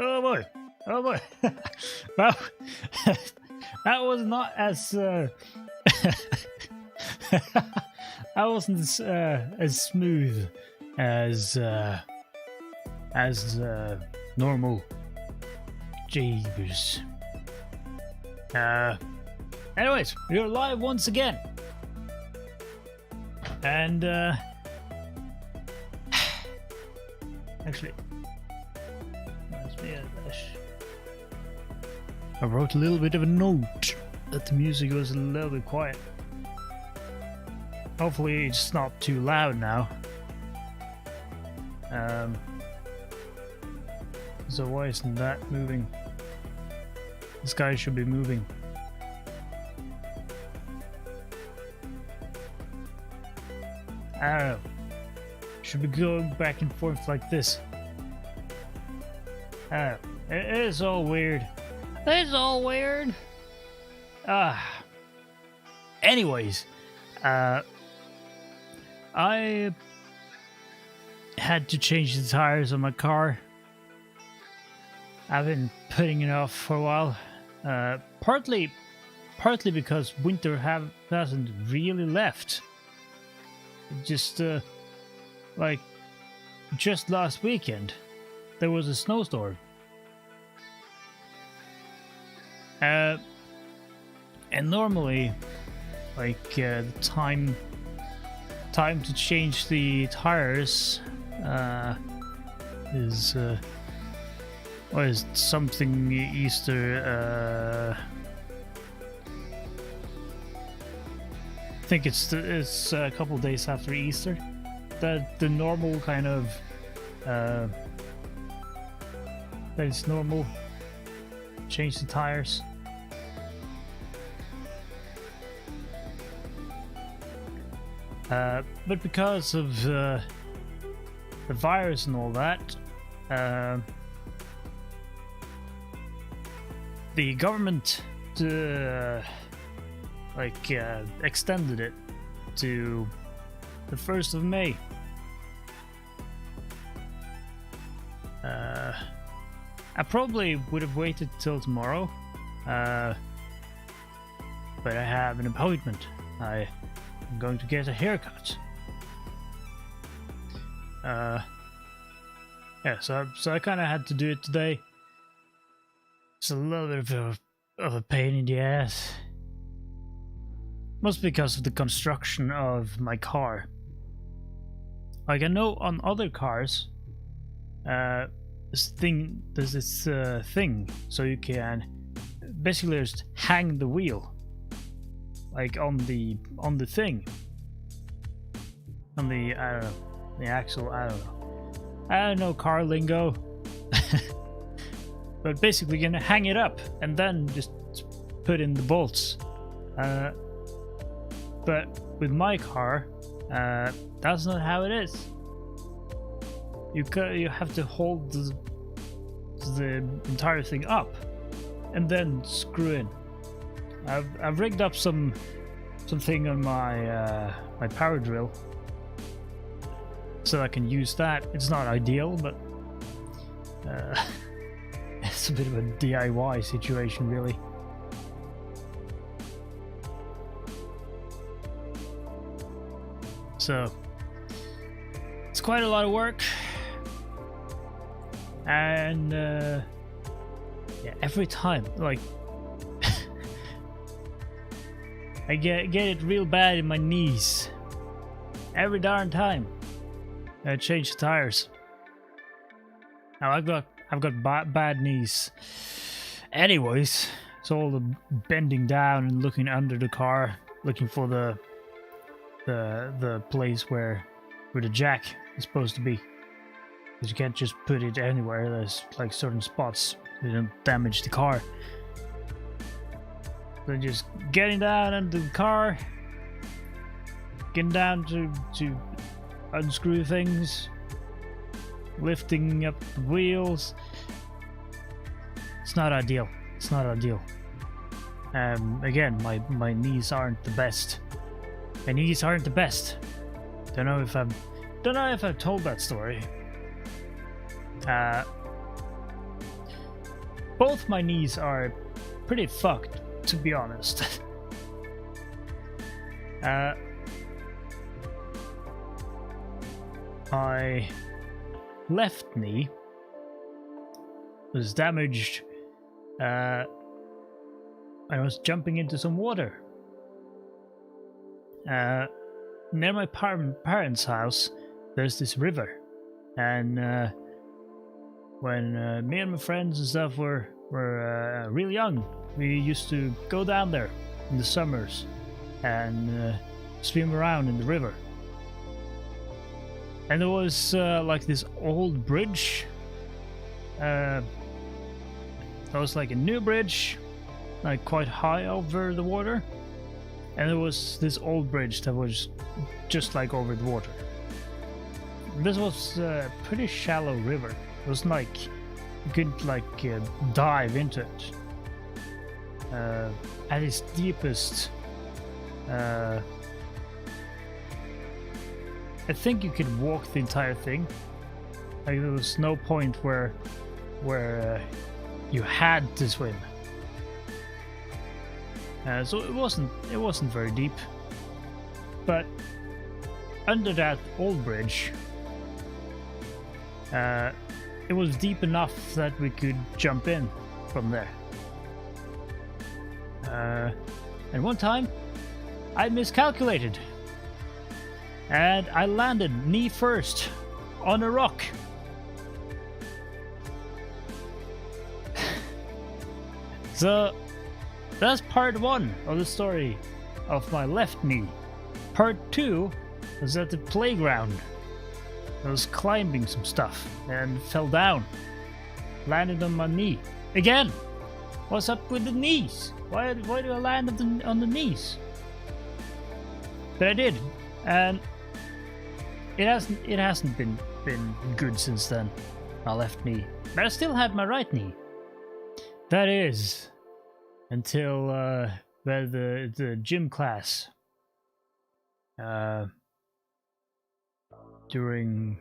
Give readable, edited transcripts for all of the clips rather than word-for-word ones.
Oh boy! Oh boy! Well, that was not as that wasn't as smooth as normal. Jeebus. Anyways, we're live once again, and actually. I wrote a little bit of a note that the music was a little bit quiet. Hopefully it's not too loud now. So why isn't that moving? This guy should be moving. I don't know. Should be going back and forth like this. I don't know. It is all weird. It's all weird. Anyways, I had to change the tires on my car. I've been putting it off for a while. Partly because winter hasn't really left. Just like just last weekend, there was a snowstorm. And normally, like the time to change the tires is something Easter. I think it's a couple of days after Easter. The normal kind of that is normal. Change the tires. But because of the virus and all that, the government extended it to the 1st of May. I probably would have waited till tomorrow, but I have an appointment. I'm going to get a haircut. Yeah, so I kind of had to do it today. It's a little bit of a pain in the ass. Mostly because of the construction of my car. Like, I know on other cars, there's this thing, so you can basically just hang the wheel, like on the thing, on the the axle. I don't know car lingo, but basically you're gonna hang it up and then just put in the bolts. But with my car, that's not how it is. You have to hold the entire thing up and then screw in. I've rigged up something on my my power drill so I can use that. It's not ideal, but it's a bit of a DIY situation, really. So it's quite a lot of work. And yeah, every time, like, I get it real bad in my knees. Every darn time I change the tires. Now I've got bad knees. Anyways, so all the bending down and looking under the car, looking for the place where the jack is supposed to be. Because you can't just put it anywhere. There's like certain spots that don't damage the car. So just getting down into the car, getting down to unscrew things, lifting up the wheels. It's not ideal. It's not ideal. Again, my knees aren't the best. My knees aren't the best. Don't know if I've told that story. both my knees are pretty fucked, to be honest. My left knee was damaged. I was jumping into some water. Near my parents' house, there's this river, and when me and my friends and stuff were real young, we used to go down there in the summers and swim around in the river. And there was like this old bridge. That was like a new bridge, like quite high over the water. And there was this old bridge that was just like over the water. This was a pretty shallow river. It was like you couldn't like dive into it. At its deepest, I think you could walk the entire thing. Like there was no point where you had to swim. So it wasn't very deep. But under that old bridge, it was deep enough that we could jump in from there. And one time, I miscalculated. And I landed knee first on a rock. So that's part 1 of the story of my left knee. Part 2 was at the playground. I was climbing some stuff and fell down. Landed on my knee. Again! What's up with the knees? Why do I land on the knees? But I did. And it hasn't been good since then. My left knee. But I still have my right knee. That is until the gym class during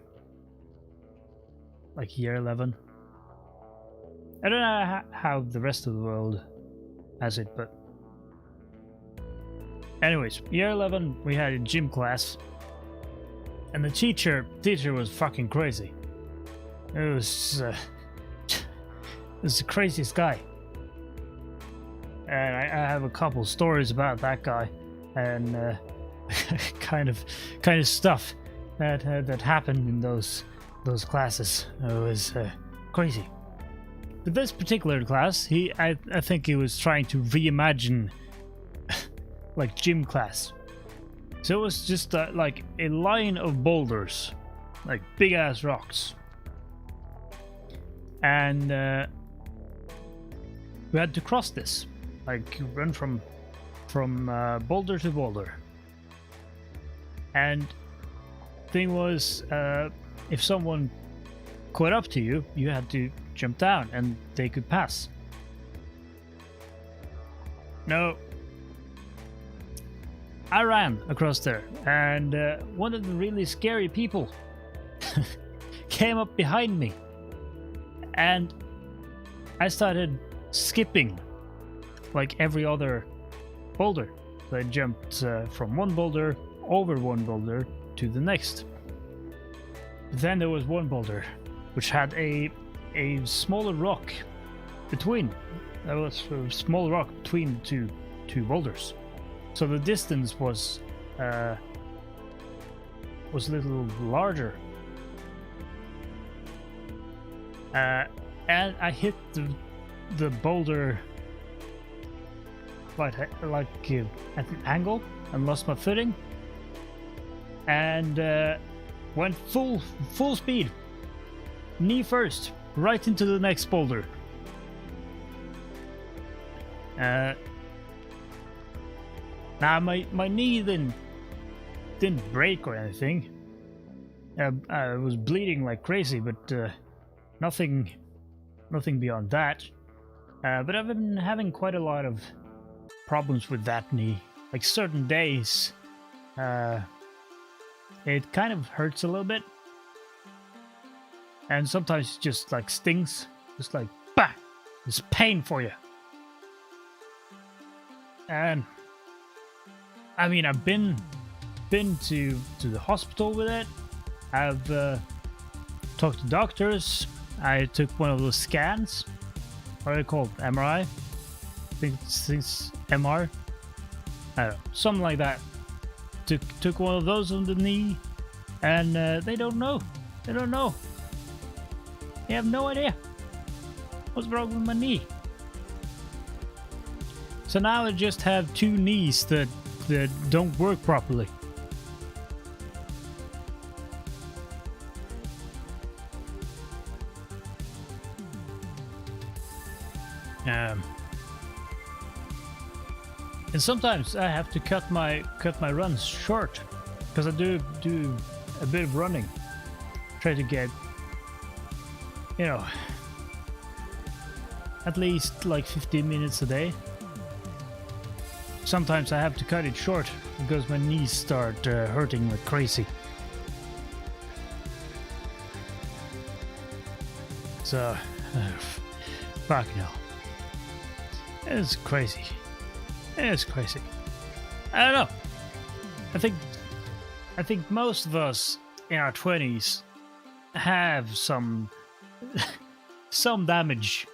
like year 11. I don't know how the rest of the world has it, but anyways, year 11 we had a gym class. And the teacher was fucking crazy. It was the craziest guy. And I have a couple stories about that guy, and kind of stuff that happened in those classes. It was crazy. But this particular class, I think he was trying to reimagine like gym class. So it was just like a line of boulders, like big ass rocks, and we had to cross this, like run from boulder to boulder. And thing was, if someone caught up to you, you had to jump down, and they could pass. No. I ran across there, and one of the really scary people came up behind me, and I started skipping like every other boulder. So I jumped from one boulder over one boulder to the next. Then there was one boulder which had a smaller rock between. There was a small rock between two boulders. So the distance was a little larger, and I hit the boulder like at an angle and lost my footing, and went full speed, knee first, right into the next boulder. Now my knee didn't break or anything. I was bleeding like crazy, but nothing beyond that. But I've been having quite a lot of problems with that knee. Like certain days, it kind of hurts a little bit, and sometimes it just like stings, just like bah, It's pain for you. And I mean, I've been to the hospital with it. I've talked to doctors. I took one of those scans. What are they called? MRI? I think it's MR. I don't know, something like that. Took one of those on the knee, and they don't know. They don't know. They have no idea what's wrong with my knee. So now I just have two knees that don't work properly. And sometimes I have to cut my runs short because I do a bit of running. Try to get, you know, at least like 15 minutes a day. Sometimes I have to cut it short because my knees start hurting like crazy. So, fucking hell. It's crazy. It's crazy. I don't know. I think most of us in our 20s have some damage.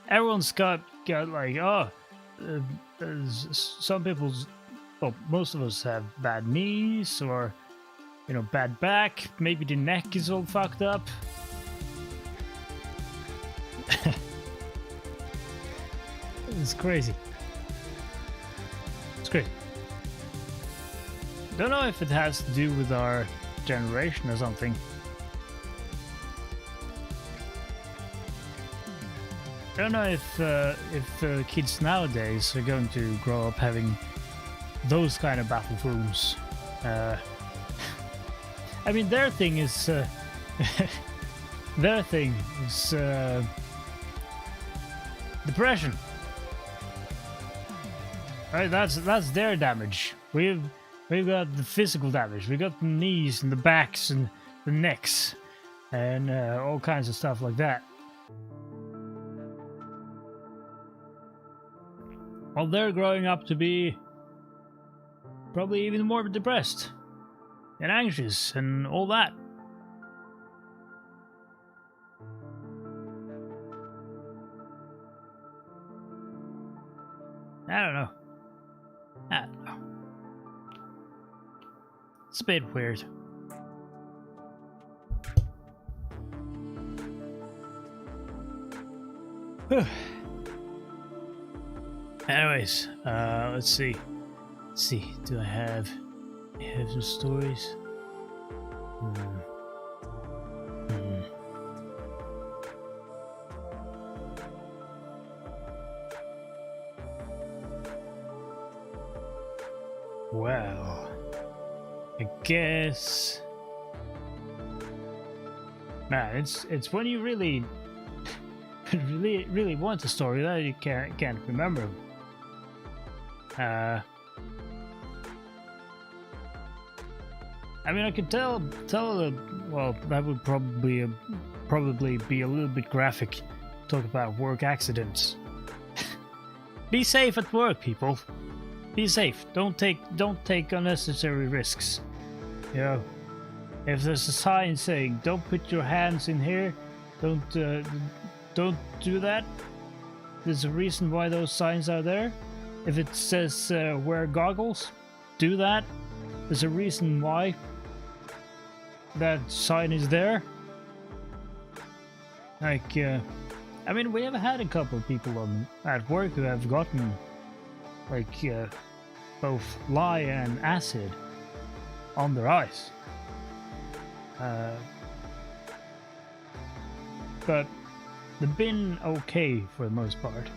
Everyone's got like, some people's, well, most of us have bad knees or, you know, bad back. Maybe the neck is all fucked up. It's crazy. It's great. Don't know if it has to do with our generation or something. I don't know if kids nowadays are going to grow up having those kind of battle wounds. I mean, their thing is depression. Right, that's their damage. We've got the physical damage. We got the knees and the backs and the necks and all kinds of stuff like that. Well, they're growing up to be probably even more depressed and anxious and all that. I don't know. It's a bit weird. Anyways, let's see. Do I have some stories? Well, I guess. Man, it's when you really want a story that you can't remember. I mean, I could tell. Well, that would probably be a little bit graphic. Talk about work accidents. Be safe at work, people. Be safe. Don't take unnecessary risks. You know, if there's a sign saying "Don't put your hands in here," don't do that. There's a reason why those signs are there. If it says wear goggles, do that. There's a reason why that sign is there. Like, I mean, we have had a couple of people at work who have gotten like both lye and acid on their eyes. But they've been okay for the most part.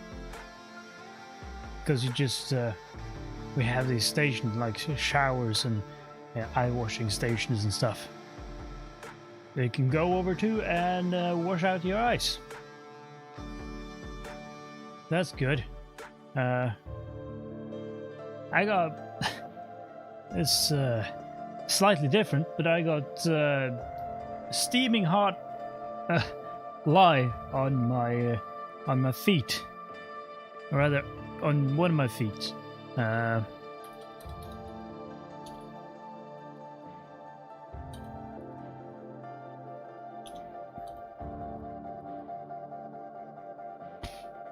Because you just, we have these stations like showers and eye washing stations and stuff. They can go over to and wash out your eyes. That's good. I got it's slightly different, but I got steaming hot lye on my on my feet, or rather on one of my feet.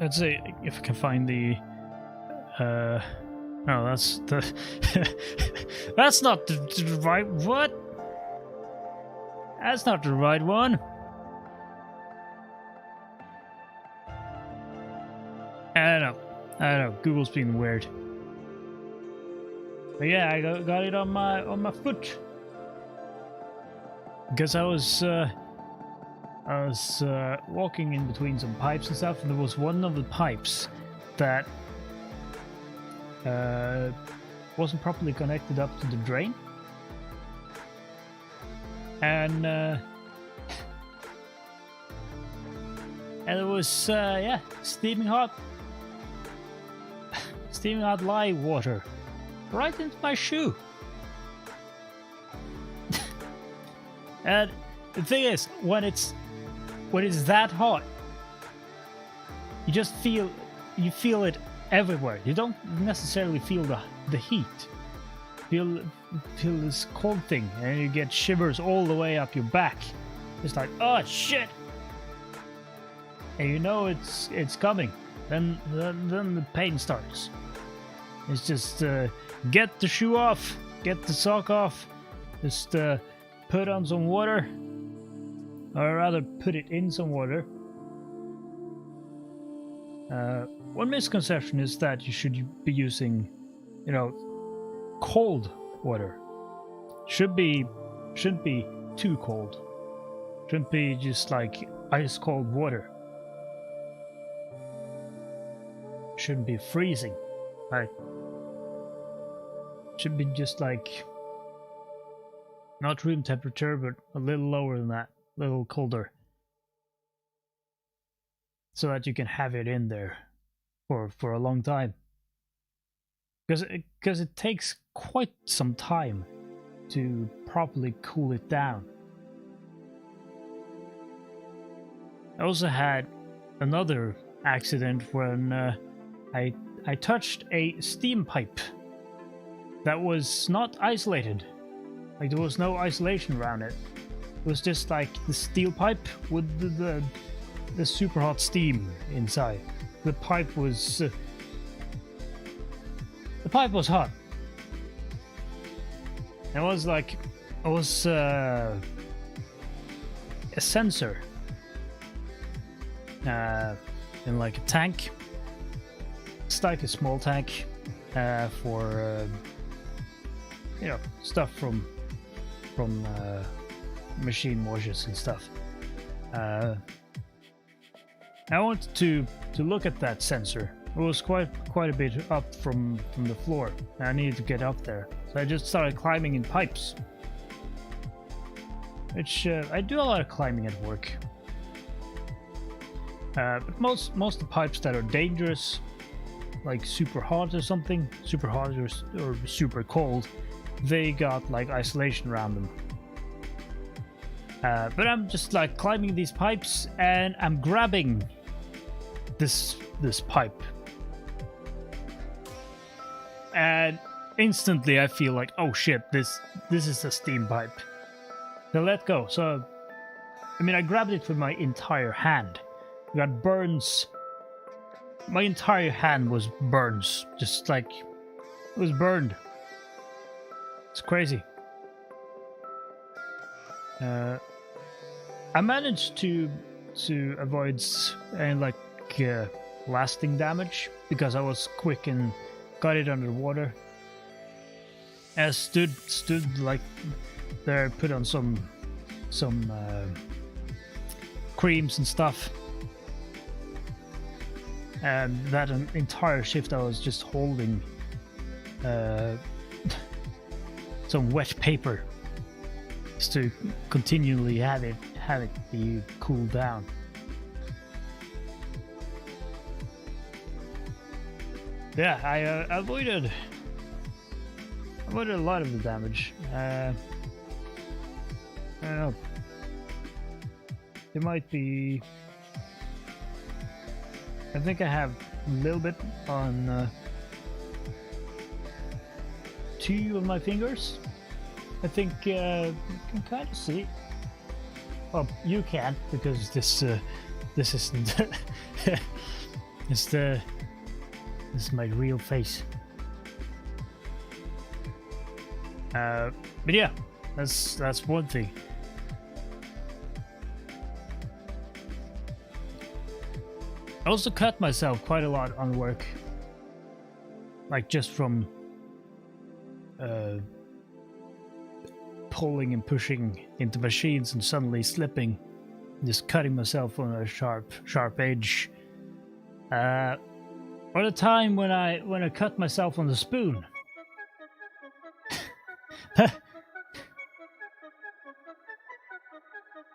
Let's see if I can find the. No, that's the. That's not the right. What? That's not the right one. I don't know. Google's being weird. But yeah, I got it on my foot because I was walking in between some pipes and stuff, and there was one of the pipes that wasn't properly connected up to the drain, and it was steaming hot live water right into my shoe. And the thing is, when it's that hot, you just feel it everywhere. You don't necessarily feel the heat. Feel this cold thing, and you get shivers all the way up your back. It's like, oh shit! And you know it's coming. Then the pain starts. It's just get the shoe off, get the sock off, just put on some water, or rather put it in some water. One misconception is that you should be using, cold water. Shouldn't be too cold. Shouldn't be just like ice cold water. Shouldn't be freezing. Like, should be just like not room temperature, but a little lower than that, a little colder, so that you can have it in there for a long time. Because it takes quite some time to properly cool it down. I also had another accident when I touched a steam pipe that was not isolated. Like, there was no isolation around it. It was just like the steel pipe with the super hot steam inside. The pipe was hot. It was a sensor in like a tank. It's like a small tank for stuff from machine washes and stuff. I wanted to look at that sensor. It was quite a bit up from the floor. I needed to get up there, so I just started climbing in pipes. Which I do a lot of climbing at work. But most of the pipes that are dangerous, like super hot or something, super hot or super cold, they got like isolation around them. But I'm just like climbing these pipes, and I'm grabbing this pipe, and instantly I feel like, oh shit, this is a steam pipe. So let go. So I grabbed it with my entire hand. I got burns. My entire hand was burns, just like it was burned. It's crazy. I managed to avoid lasting damage because I was quick and got it under water. I stood like there, put on some creams and stuff, and that entire shift I was just holding some wet paper just to continually have it be cooled down. Yeah, I avoided a lot of the damage. I don't know. There might be I think I have a little bit on 2 of my fingers. I think you can kind of see. Well, you can't because this isn't. This is my real face. But yeah, that's one thing. I also cut myself quite a lot on work, like just from pulling and pushing into machines and suddenly slipping, just cutting myself on a sharp edge. Or the time when I cut myself on the spoon.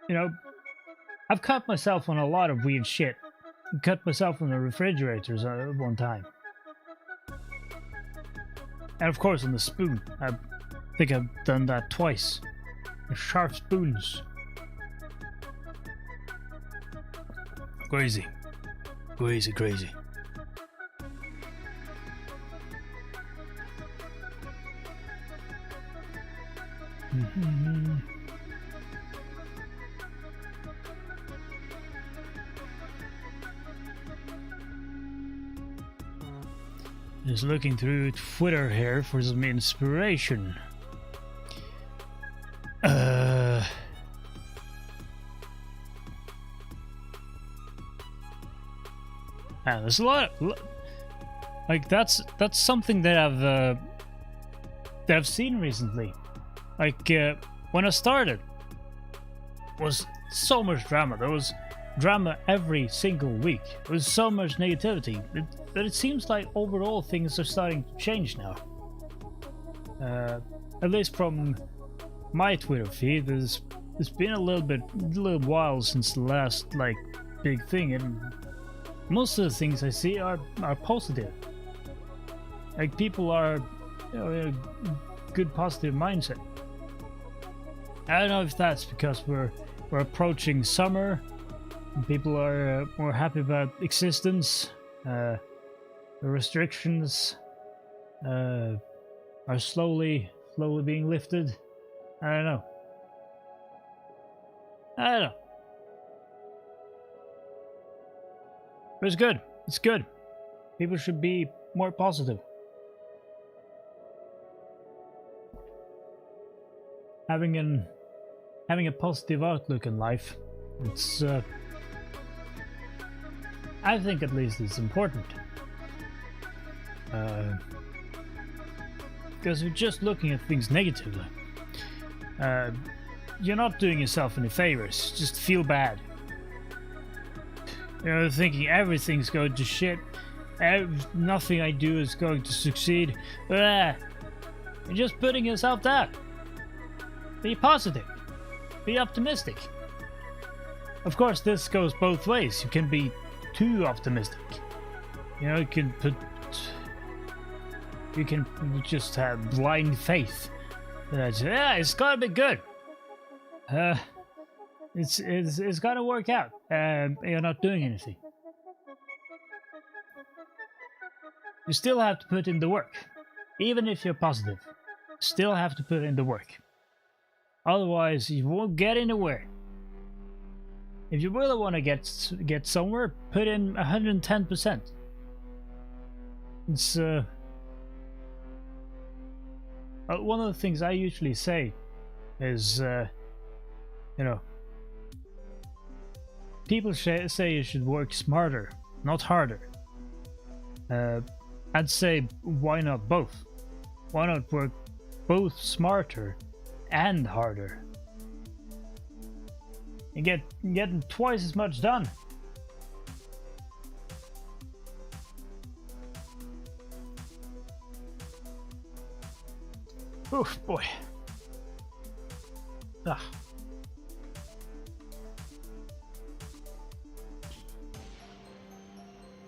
You know, I've cut myself on a lot of weird shit. Cut myself on the refrigerators one time. And of course on the spoon. I think I've done that twice. The sharp spoons. Crazy. Crazy, crazy. Just looking through Twitter here for some inspiration. There's a lot. Like that's something that I've seen recently. Like when I started, was so much drama. There was drama every single week. There was so much negativity. But it seems like overall things are starting to change now. At least from my Twitter feed, it's been a little while since the last like big thing, and most of the things I see are positive. Like people are, in a good positive mindset. I don't know if that's because we're approaching summer, and people are more happy about existence. The restrictions are slowly being lifted. I don't know. But it's good. It's good. People should be more positive. Having a positive outlook in life, it's I think at least it's important. Because if you're just looking at things negatively, you're not doing yourself any favors. Just feel bad. Thinking everything's going to shit. Nothing I do is going to succeed. You're just putting yourself down. Be positive. Be optimistic. Of course, this goes both ways. You can be too optimistic. You can just have blind faith. It's gotta be good. It's gotta work out. You're not doing anything. You still have to put in the work. Even if you're positive, still have to put in the work. Otherwise, you won't get anywhere. If you really want to get somewhere, put in 110%. It's one of the things I usually say is, people say you should work smarter, not harder. I'd say, why not both? Why not work both smarter and harder? You getting twice as much done. Oof, boy. Ah.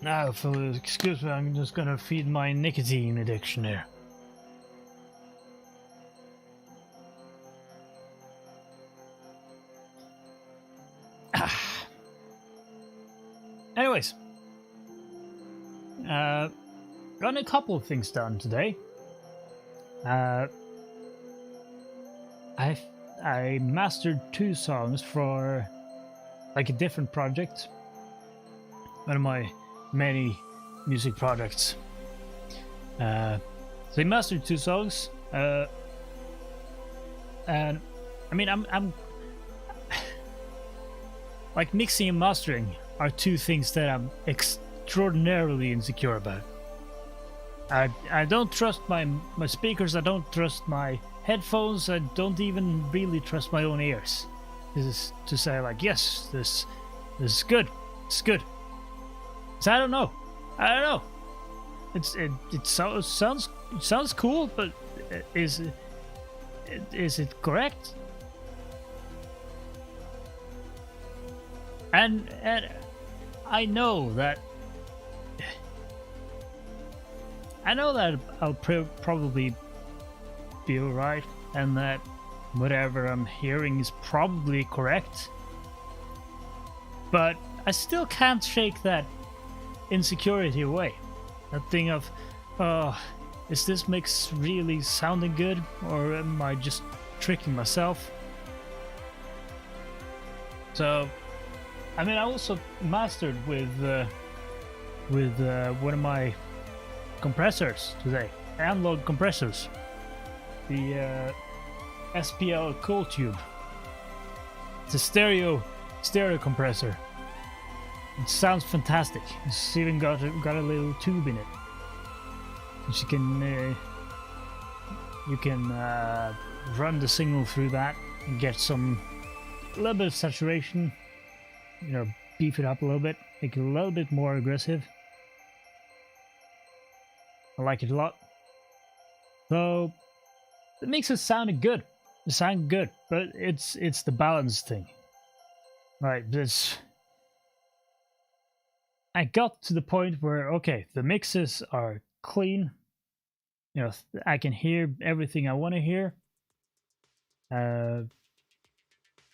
Now, fellas, excuse me, I'm just gonna feed my nicotine addiction here. Anyways, Got a couple of things done today. I mastered 2 songs for like a different project. One of my many music projects. So I mastered 2 songs. And I mean, I'm like mixing and mastering are 2 things that I'm extraordinarily insecure about. I don't trust my speakers. I don't trust my headphones. I don't even really trust my own ears. This is to say like, yes, this is good. It's good. So I don't know. It sounds cool, but is it correct? And I know that I'll probably be alright, and that whatever I'm hearing is probably correct. But I still can't shake that insecurity away. That thing of, oh, is this mix really sounding good, or am I just tricking myself? So, I mean, I also mastered with one of my compressors today, analog compressors, the SPL Cold Tube. It's a stereo compressor. It sounds fantastic. It's even got a little tube in it, which you can run the signal through that and get a little bit of saturation. You know, beef it up a little bit, make it a little bit more aggressive. I like it a lot. So it makes it sound good. It sounds good, but it's the balance thing, right? I got to the point where, okay, the mixes are clean. You know, I can hear everything I want to hear.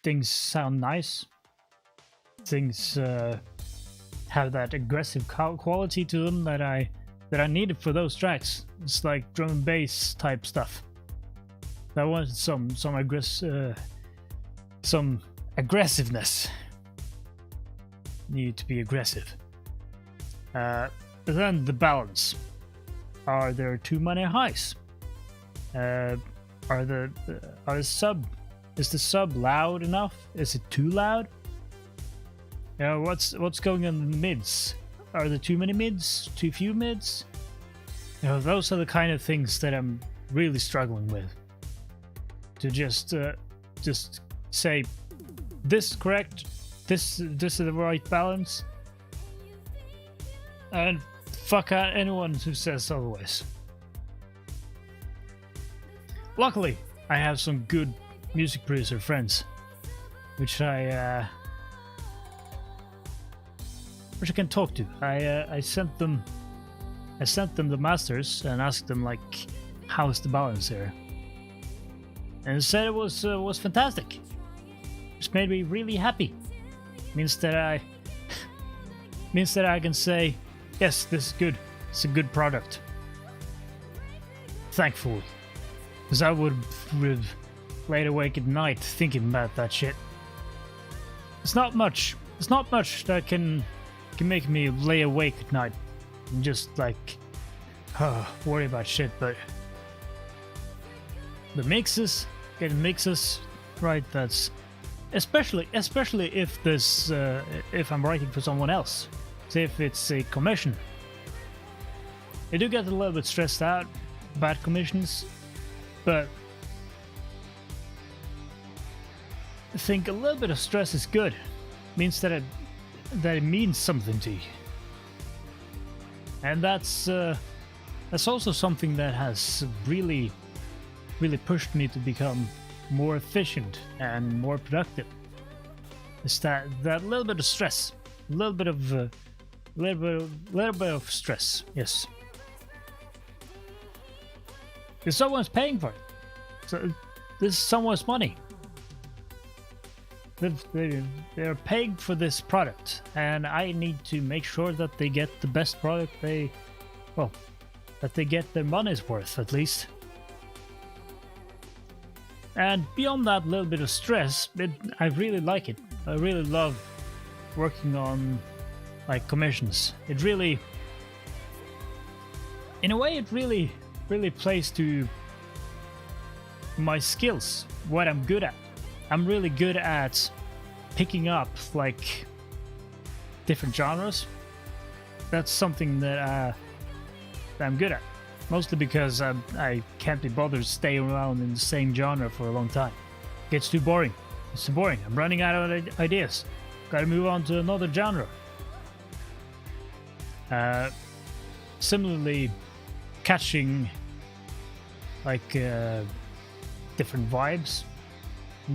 Things sound nice. Things have that aggressive quality to them that I needed for those tracks. It's like drum and bass type stuff. I wanted some aggressiveness. Need to be aggressive. Then the balance. Are there too many highs? Is the sub loud enough? Is it too loud? You know, what's going on in the mids? Are there too many mids? Too few mids? You know, those are the kind of things that I'm really struggling with. To just say, this is correct, this is the right balance, and fuck out anyone who says otherwise. Luckily, I have some good music producer friends, which I can talk to. I sent them the masters and asked them like, how's the balance here? And they said it was fantastic. Just made me really happy. Means that I can say, yes, this is good. It's a good product. Thankfully, because I would have laid awake at night thinking about that shit. It's not much that can make me lay awake at night and just like worry about shit, but the mixes, getting mixes right, that's especially if this if I'm writing for someone else. Say if it's a commission. I do get a little bit stressed out about commissions, but I think a little bit of stress is good. It means that it means something to you. And that's also something that has really pushed me to become more efficient and more productive. It's that little bit of stress, a little bit of stress. Yes, because someone's paying for it. So this is someone's money. they're paying for this product, and I need to make sure that they get the best product that they get their money's worth, at least. And beyond that little bit of stress, I really like it. I really love working on like commissions. It really, in a way, it really plays to my skills, what I'm good at. I'm really good at picking up like different genres. That's something that I'm good at. Mostly because I can't be bothered staying around in the same genre for a long time. Gets too boring. It's too boring. I'm running out of ideas. Gotta move on to another genre. Similarly, catching like different vibes,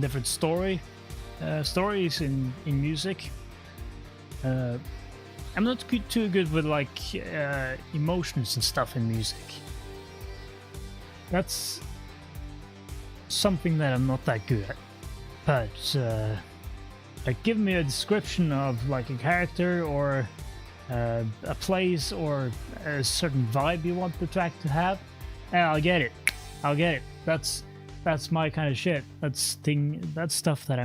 different stories in music. I'm not too good with like emotions and stuff in music. That's something that I'm not that good at. But like, give me a description of like a character or a place or a certain vibe you want the track to have, and I'll get it. That's my kind of shit. That's stuff that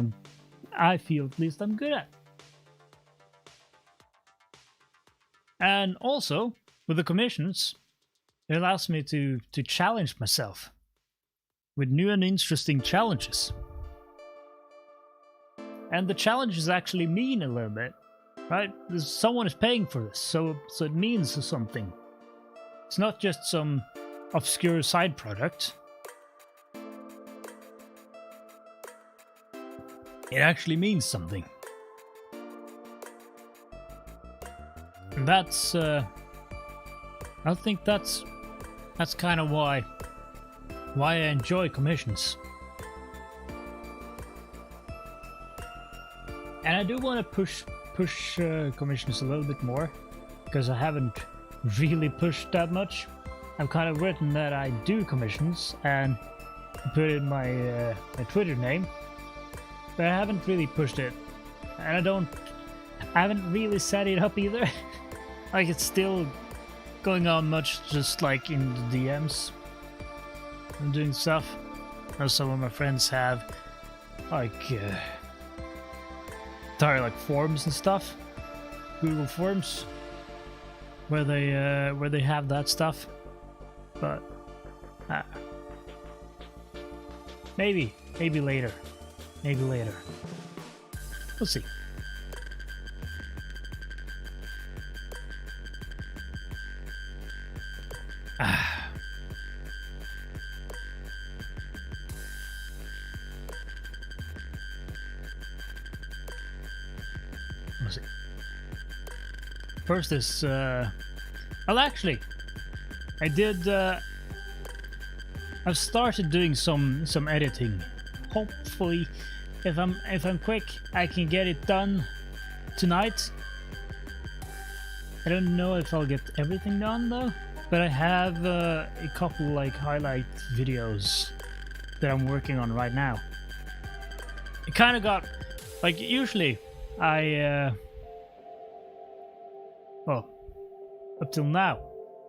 I feel at least I'm good at. And also, with the commissions, it allows me to challenge myself with new and interesting challenges. And the challenges actually mean a little bit, right? Someone is paying for this, so it means something. It's not just some obscure side product. It actually means something. And that's I think that's kind of why I enjoy commissions. And I do want to push commissions a little bit more, because I haven't really pushed that much. I've kind of written that I do commissions and put in my Twitter name, but I haven't really pushed it, and I haven't really set it up either. Like, it's still going on much just like in the DMs. I'm doing stuff. Now some of my friends have like entire like forums and stuff, Google Forms, where they have that stuff. But maybe later. We'll see. Let's see. First is well, actually, I did. I've started doing some editing. Hopefully, if I'm quick, I can get it done tonight. I don't know if I'll get everything done though, but I have a couple like highlight videos that I'm working on right now. It kind of got like, usually well, up till now,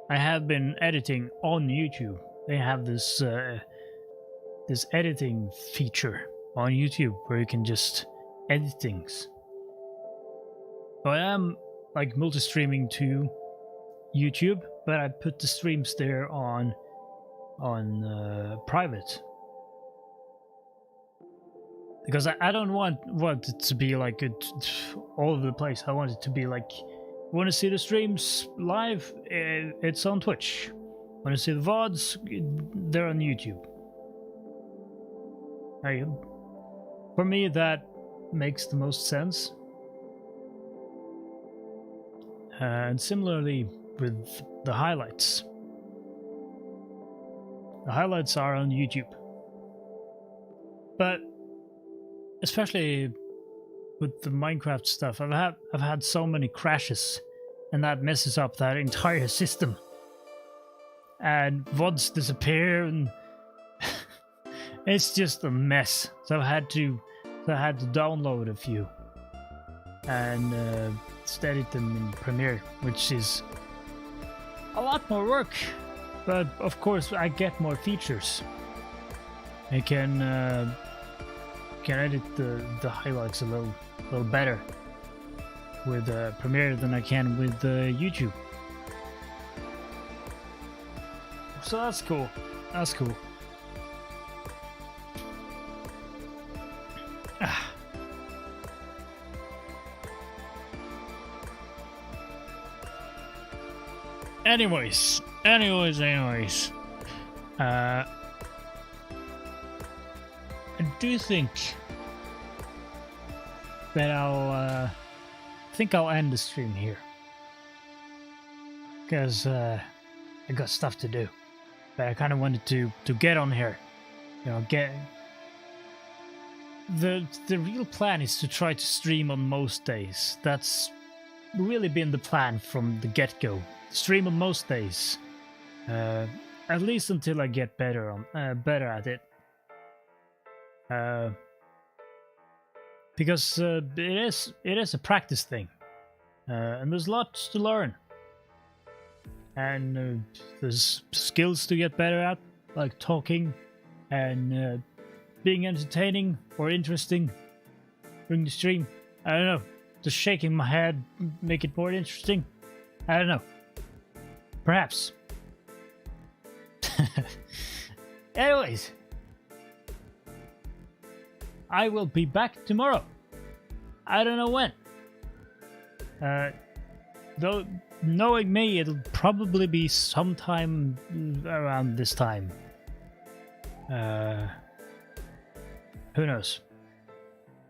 I have been editing on YouTube. They have this this editing feature on YouTube where you can just edit things. So I am like multi-streaming to YouTube, but I put the streams there on private, because I don't want it to be like all over the place. I want it to be like, want to see the streams live? It's on Twitch. Want to see the VODs? They're on YouTube. For me, that makes the most sense. And similarly with the highlights. The highlights are on YouTube. But especially with the Minecraft stuff, I've had so many crashes, and that messes up that entire system. And VODs disappear, and it's just a mess. So I've had to So I had to download a few and edit them in Premiere, which is a lot more work. But of course, I get more features. I can edit the highlights a little better with Premiere than I can with YouTube. So that's cool. That's cool. Anyways. I do think that I'll end the stream here, because I got stuff to do. But I kind of wanted to get on here, you know. The real plan is to try to stream on most days. That's really been the plan from the get-go. Stream on most days, at least until I get better at it. Because it is a practice thing, and there's lots to learn, and there's skills to get better at, like talking and being entertaining or interesting during the stream. I don't know. Does shaking my head make it more interesting? I don't know. Perhaps. Anyways, I will be back tomorrow. I don't know when. Though knowing me, it'll probably be sometime around this time. Who knows?